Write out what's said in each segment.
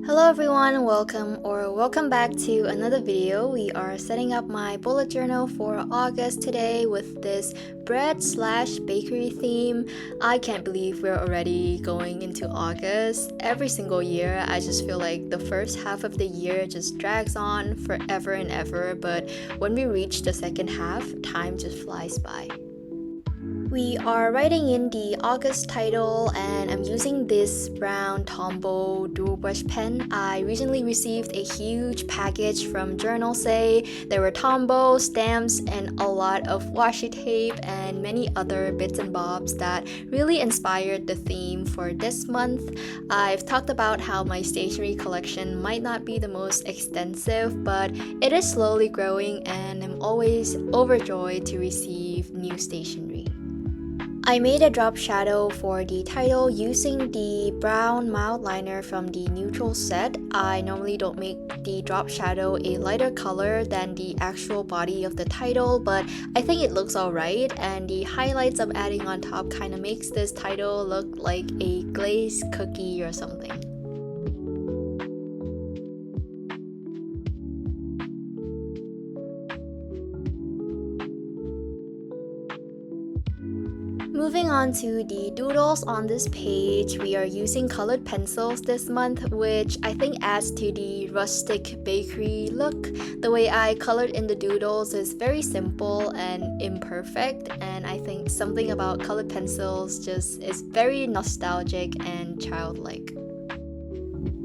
Hello everyone, welcome back to another video. We are setting up my bullet journal for August today with this bread/bakery theme. I can't believe we're already going into August. Every single year, I just feel like the first half of the year just drags on forever and ever, but when we reach the second half, time just flies by. We are writing in the August title and I'm using this brown Tombow Dual Brush Pen. I recently received a huge package from Journalsay. There were Tombow, stamps, and a lot of washi tape and many other bits and bobs that really inspired the theme for this month. I've talked about how my stationery collection might not be the most extensive, but it is slowly growing and I'm always overjoyed to receive new stationery. I made a drop shadow for the title using the brown Mildliner from the neutral set. I normally don't make the drop shadow a lighter color than the actual body of the title, but I think it looks alright, and the highlights I'm adding on top kind of makes this title look like a glazed cookie or something. Moving on to the doodles on this page, we are using colored pencils this month, which I think adds to the rustic bakery look. The way I colored in the doodles is very simple and imperfect, and I think something about colored pencils just is very nostalgic and childlike.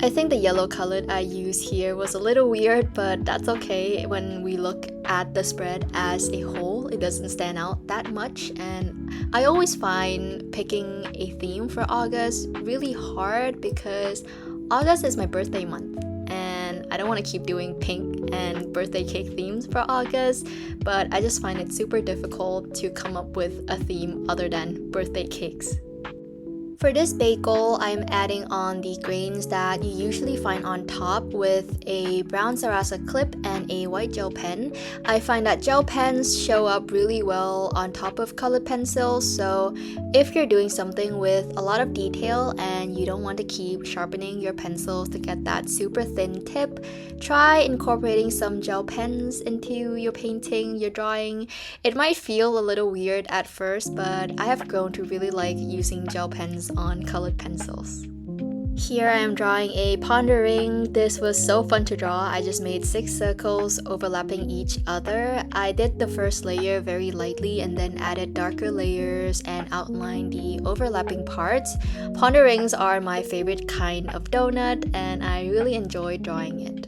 I think the yellow colored I used here was a little weird, but that's okay. When we look at the spread as a whole, it doesn't stand out that much, and I always find picking a theme for August really hard because August is my birthday month and I don't want to keep doing pink and birthday cake themes for August, but I just find it super difficult to come up with a theme other than birthday cakes. For this bagel, I'm adding on the grains that you usually find on top with a brown Sarasa clip and a white gel pen. I find that gel pens show up really well on top of colored pencils, so if you're doing something with a lot of detail and you don't want to keep sharpening your pencils to get that super thin tip, try incorporating some gel pens into your painting, your drawing. It might feel a little weird at first, but I have grown to really like using gel pens on colored pencils. Here I am drawing a ponder ring. This was so fun to draw. I just made 6 circles overlapping each other. I did the first layer very lightly and then added darker layers and outlined the overlapping parts. Ponder rings are my favorite kind of donut and I really enjoyed drawing it.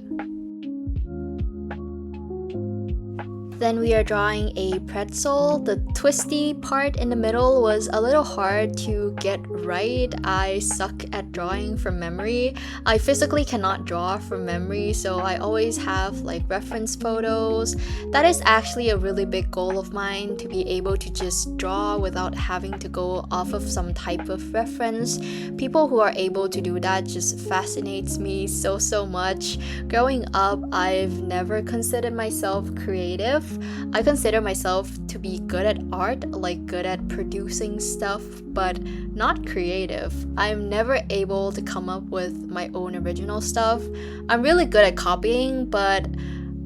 Then we are drawing a pretzel. The twisty part in the middle was a little hard to get right. I suck at drawing from memory. I physically cannot draw from memory, so I always have like reference photos. That is actually a really big goal of mine, to be able to just draw without having to go off of some type of reference. People who are able to do that just fascinates me so much. Growing up, I've never considered myself creative. I consider myself to be good at art, like good at producing stuff, but not creative. I'm never able to come up with my own original stuff. I'm really good at copying, but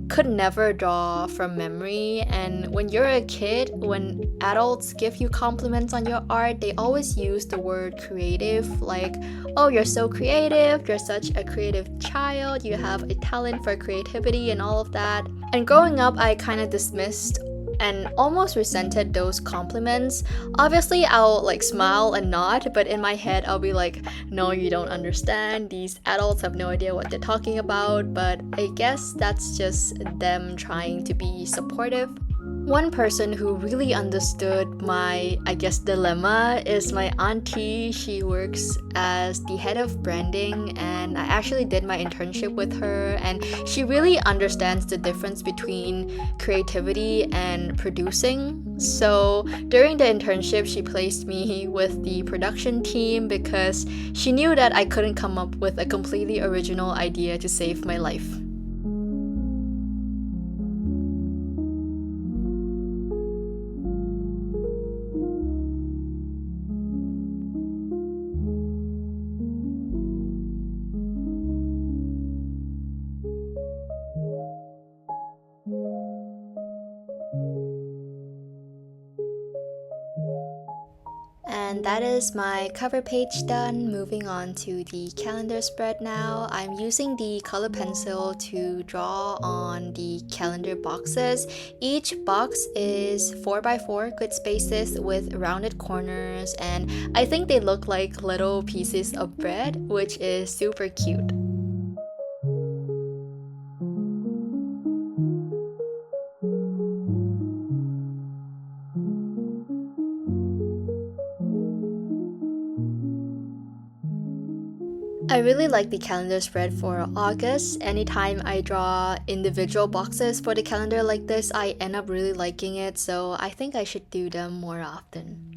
could never draw from memory. And when you're a kid, when adults give you compliments on your art, they always use the word creative, like, oh, you're so creative, you're such a creative child, you have a talent for creativity and all of that. And growing up, I kind of dismissed and almost resented those compliments. Obviously, I'll like smile and nod, but in my head, I'll be like, no, you don't understand. These adults have no idea what they're talking about, but I guess that's just them trying to be supportive. One person who really understood my, I guess, dilemma is my auntie. She works as the head of branding and I actually did my internship with her, and she really understands the difference between creativity and producing. So during the internship, she placed me with the production team because she knew that I couldn't come up with a completely original idea to save my life. that is my cover page done. Moving on to the calendar spread now. I'm using the color pencil to draw on the calendar boxes. Each box is 4x4 good spaces with rounded corners, and I think they look like little pieces of bread, which is super cute. I really like the calendar spread for August. Anytime I draw individual boxes for the calendar like this, I end up really liking it, so I think I should do them more often.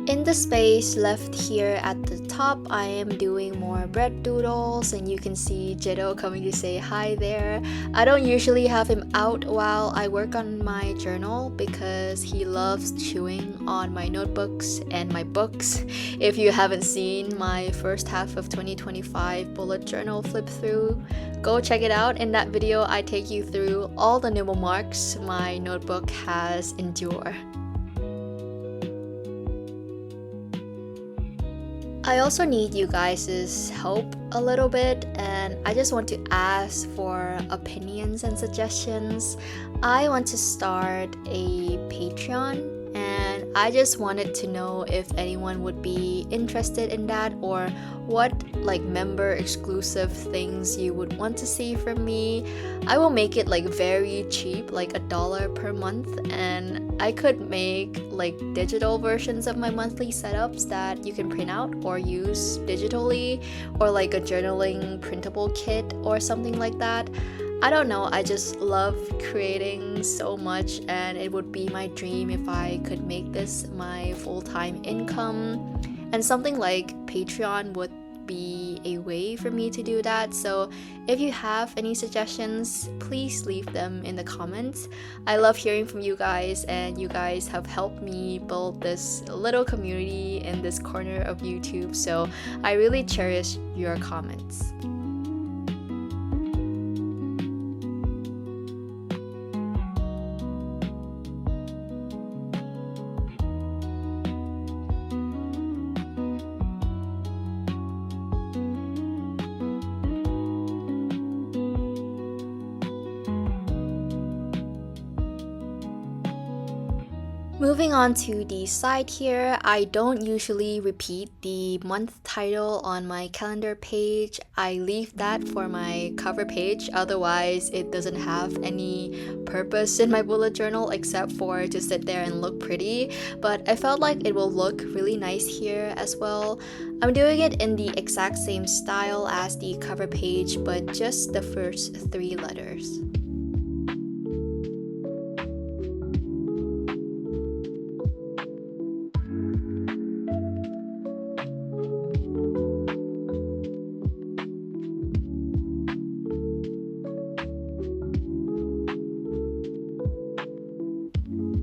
In the space left here at the top, I am doing more bread doodles, and you can see Jiddo coming to say hi there. I don't usually have him out while I work on my journal because he loves chewing on my notebooks and my books. If you haven't seen my first half of 2025 bullet journal flip through, go check it out. In that video, I take you through all the nibble marks my notebook has endured. I also need you guys' help a little bit, and I just want to ask for opinions and suggestions. I want to start a Patreon, and I just wanted to know if anyone would be interested in that, or what like member exclusive things you would want to see from me. I will make it like very cheap, like $1 per month, and I could make like digital versions of my monthly setups that you can print out or use digitally, or like a journaling printable kit or something like that. I don't know, I just love creating so much, and it would be my dream if I could make this my full-time income, and something like Patreon would be a way for me to do that. So if you have any suggestions, please leave them in the comments. I love hearing from you guys, and you guys have helped me build this little community in this corner of YouTube, so I really cherish your comments. Moving on to the side here, I don't usually repeat the month title on my calendar page. I leave that for my cover page, otherwise it doesn't have any purpose in my bullet journal except for to sit there and look pretty, but I felt like it will look really nice here as well. I'm doing it in the exact same style as the cover page, but just the first 3 letters.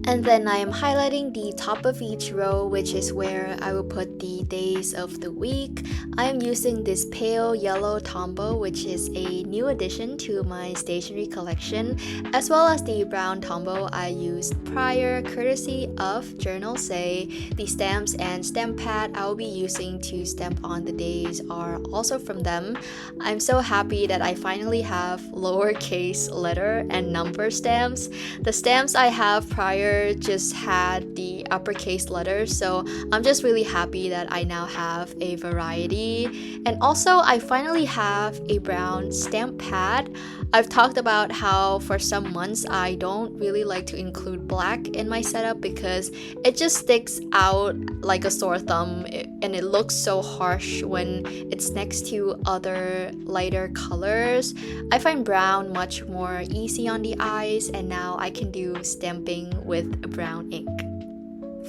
And then I am highlighting the top of each row, which is where I will put the days of the week. I am using this pale yellow Tombow, which is a new addition to my stationery collection, as well as the brown Tombow I used prior, courtesy of Journalsay. The stamps and stamp pad I will be using to stamp on the days are also from them. I'm so happy that I finally have lowercase letter and number stamps. The stamps I have prior just had the uppercase letters, so I'm just really happy that I now have a variety. And also I finally have a brown stamp pad. I've talked about how for some months I don't really like to include black in my setup because it just sticks out like a sore thumb, and it looks so harsh when it's next to other lighter colors. I find brown much more easy on the eyes, and now I can do stamping with brown ink.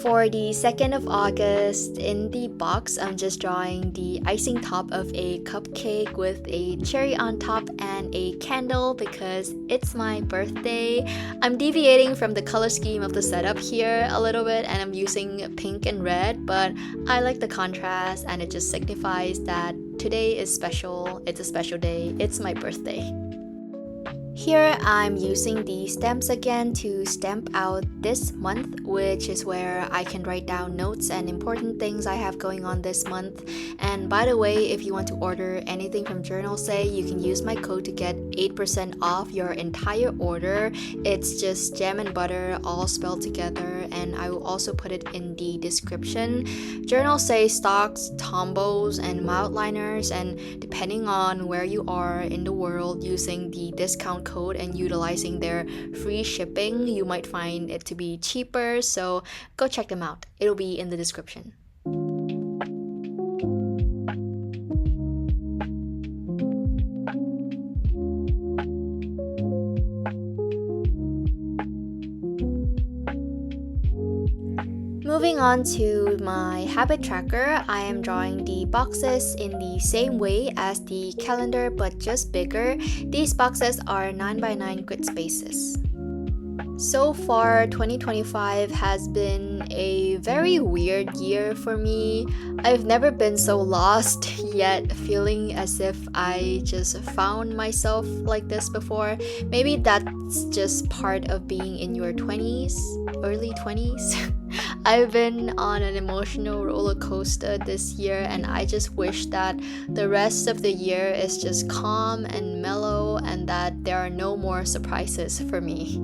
For the 2nd of August, in the box, I'm just drawing the icing top of a cupcake with a cherry on top and a candle because it's my birthday. I'm deviating from the color scheme of the setup here a little bit and I'm using pink and red, but I like the contrast and it just signifies that today is special. It's a special day. It's my birthday. Here I'm using the stamps again to stamp out this month, which is where I can write down notes and important things I have going on this month. And by the way, if you want to order anything from Journalsay, you can use my code to get 8% off your entire order. It's just jam and butter all spelled together, and I will also put it in the description. Journalsay stocks Tombows and Mildliners, and depending on where you are in the world, using the discount code and utilizing their free shipping, you might find it to be cheaper, so go check them out. It'll be in the description. Moving on to my habit tracker, I am drawing the boxes in the same way as the calendar but just bigger. These boxes are 9x9 grid spaces. So far, 2025 has been a very weird year for me. I've never been so lost, yet feeling as if I just found myself like this before. Maybe that's just part of being in your 20s, early 20s. I've been on an emotional roller coaster this year, and I just wish that the rest of the year is just calm and mellow and that there are no more surprises for me.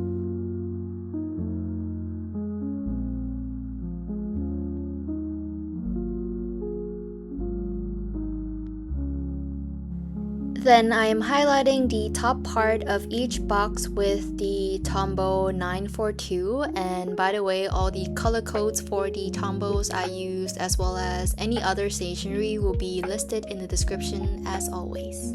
Then I am highlighting the top part of each box with the Tombow 942, and by the way, all the color codes for the Tombows I used as well as any other stationery will be listed in the description as always.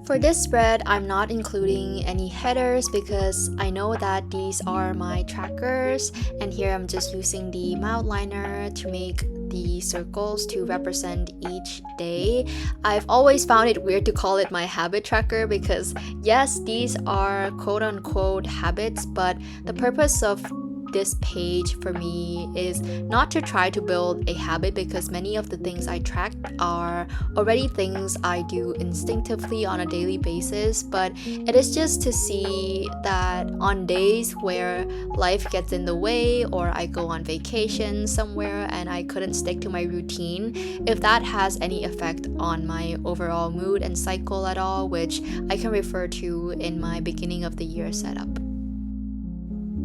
For this spread, I'm not including any headers because I know that these are my trackers, and here I'm just using the Mildliner to make the circles to represent each day. I've always found it weird to call it my habit tracker because yes, these are quote-unquote habits, but the purpose of this page for me is not to try to build a habit because many of the things I track are already things I do instinctively on a daily basis, but it is just to see that on days where life gets in the way or I go on vacation somewhere and I couldn't stick to my routine, if that has any effect on my overall mood and cycle at all, which I can refer to in my beginning of the year setup.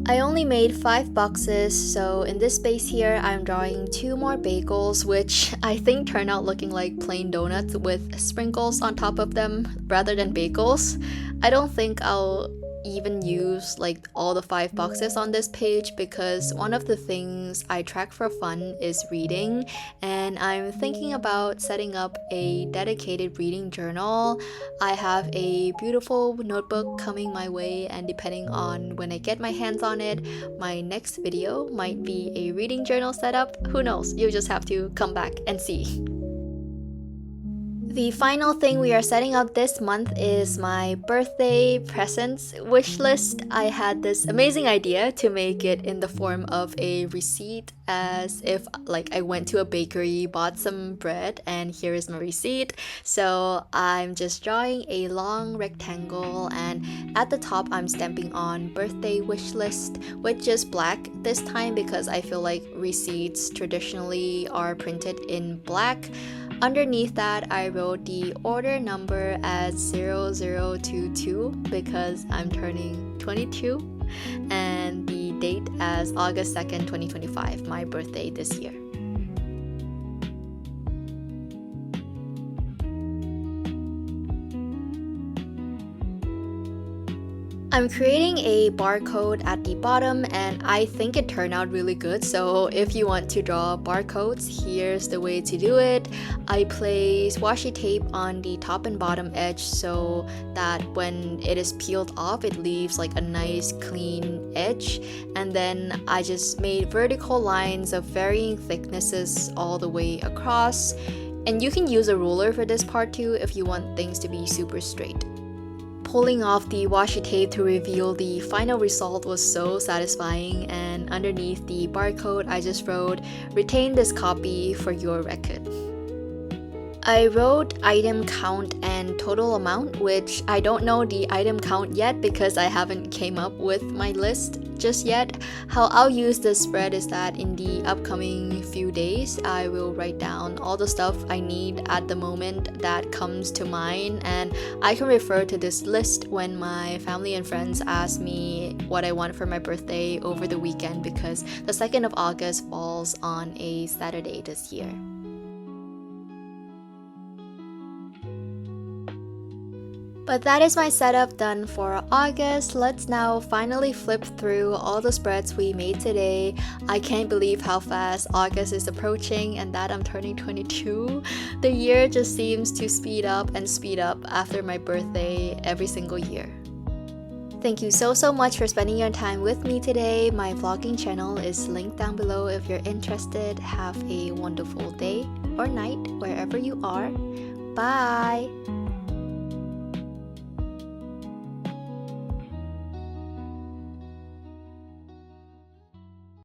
I only made 5 boxes, so in this space here, I'm drawing 2 more bagels, which I think turn out looking like plain donuts with sprinkles on top of them rather than bagels. I don't think I'll even use like all the 5 boxes on this page because one of the things I track for fun is reading, and I'm thinking about setting up a dedicated reading journal. I have a beautiful notebook coming my way, and depending on when I get my hands on it, my next video might be a reading journal setup. Who knows? You just have to come back and see. The final thing we are setting up this month is my birthday presents wish list. I had this amazing idea to make it in the form of a receipt, as if like I went to a bakery, bought some bread, and here is my receipt. So I'm just drawing a long rectangle, and at the top I'm stamping on birthday wish list with just black this time because I feel like receipts traditionally are printed in black. Underneath that, I wrote the order number as 0022 because I'm turning 22, and the date as August 2nd, 2025, my birthday this year. I'm creating a barcode at the bottom and I think it turned out really good, so if you want to draw barcodes, here's the way to do it. I place washi tape on the top and bottom edge so that when it is peeled off it leaves like a nice clean edge, and then I just made vertical lines of varying thicknesses all the way across, and you can use a ruler for this part too if you want things to be super straight. Pulling off the washi tape to reveal the final result was so satisfying, and underneath the barcode I just wrote, "Retain this copy for your record." I wrote item count and total amount, which I don't know the item count yet because I haven't came up with my list just yet. How I'll use this spread is that in the upcoming few days, I will write down all the stuff I need at the moment that comes to mind, and I can refer to this list when my family and friends ask me what I want for my birthday over the weekend, because the 2nd of August falls on a Saturday this year. But that is my setup done for August. Let's now finally flip through all the spreads we made today. I can't believe how fast August is approaching and that I'm turning 22. The year just seems to speed up after my birthday every single year. Thank you so much for spending your time with me today. My vlogging channel is linked down below if you're interested. Have a wonderful day or night wherever you are. Bye!